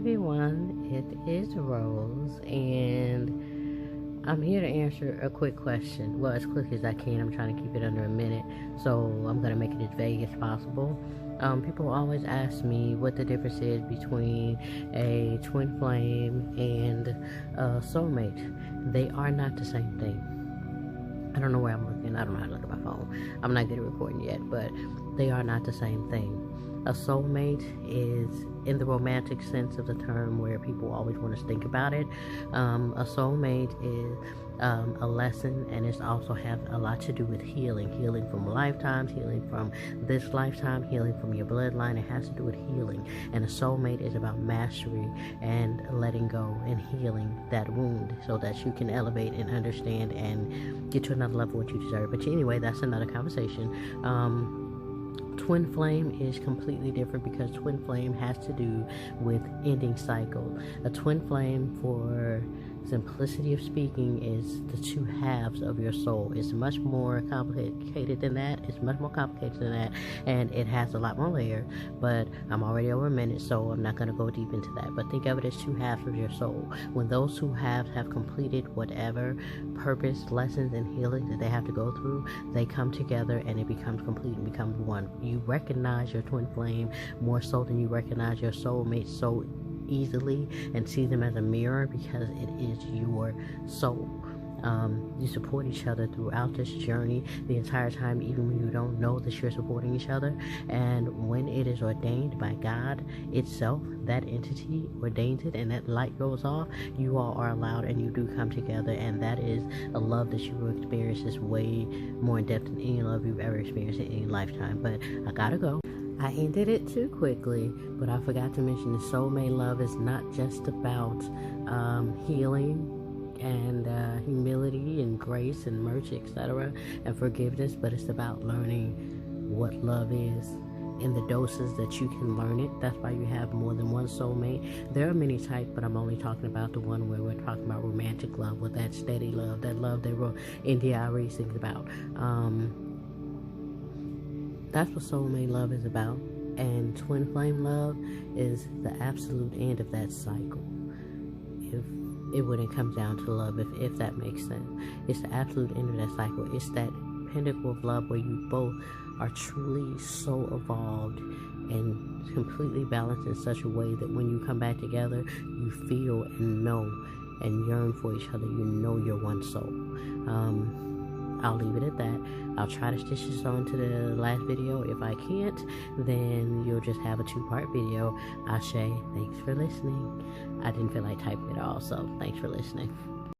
everyone, it is Rose, and I'm here to answer a quick question. Well, as quick as I can. I'm trying to keep it under a minute, so I'm going to make it as vague as possible. People always ask me what the difference is between a twin flame and a soulmate. They are not the same thing. I don't know where I'm looking. I don't know how to look at my phone. I'm not good at recording yet, but they are not the same thing. A soulmate is, in the romantic sense of the term, where people always want to think about it. A soulmate is a lesson, and it also has a lot to do with healing from lifetimes, healing from this lifetime, healing from your bloodline. It has to do with healing, and a soulmate is about mastery and letting go and healing that wound so that you can elevate and understand and get to another level what you deserve. But anyway, that's another conversation. Twin flame is completely different because twin flame has to do with ending cycle. A twin flame, for simplicity of speaking, is the two halves of your soul. It's much more complicated than that. And it has a lot more layers, but I'm already over a minute, so I'm not going to go deep into that. But think of it as two halves of your soul. When those two halves have completed whatever purpose, lessons, and healing that they have to go through, they come together and it becomes complete and becomes one. You recognize your twin flame more so than you recognize your soulmate so easily, and see them as a mirror because it is your soul. You support each other throughout this journey the entire time, even when you don't know that you're supporting each other. And when it is ordained by God itself, that entity ordains it, and that light goes off, you all are allowed and you do come together, and that is a love that you will experience is way more in depth than any love you've ever experienced in any lifetime. But I gotta go. I ended it too quickly, but I forgot to mention the soulmate love is not just about healing and humility and grace and mercy, etc., and forgiveness, but it's about learning what love is in the doses that you can learn it. That's why you have more than one soulmate. There are many types, but I'm only talking about the one where we're talking about romantic love, with that steady love, that love that India sings about. That's what soulmate love is about. And twin flame love is the absolute end of that cycle. If it wouldn't come down to love, if that makes sense. It's the absolute end of that cycle. It's that pinnacle of love where you both are truly so evolved and completely balanced in such a way that when you come back together, you feel and know and yearn for each other. You know you're one soul. I'll leave it at that. I'll try to stitch this on to the last video. If I can't, then you'll just have a 2-part video. Ashe, thanks for listening. I didn't feel like typing it all, so thanks for listening.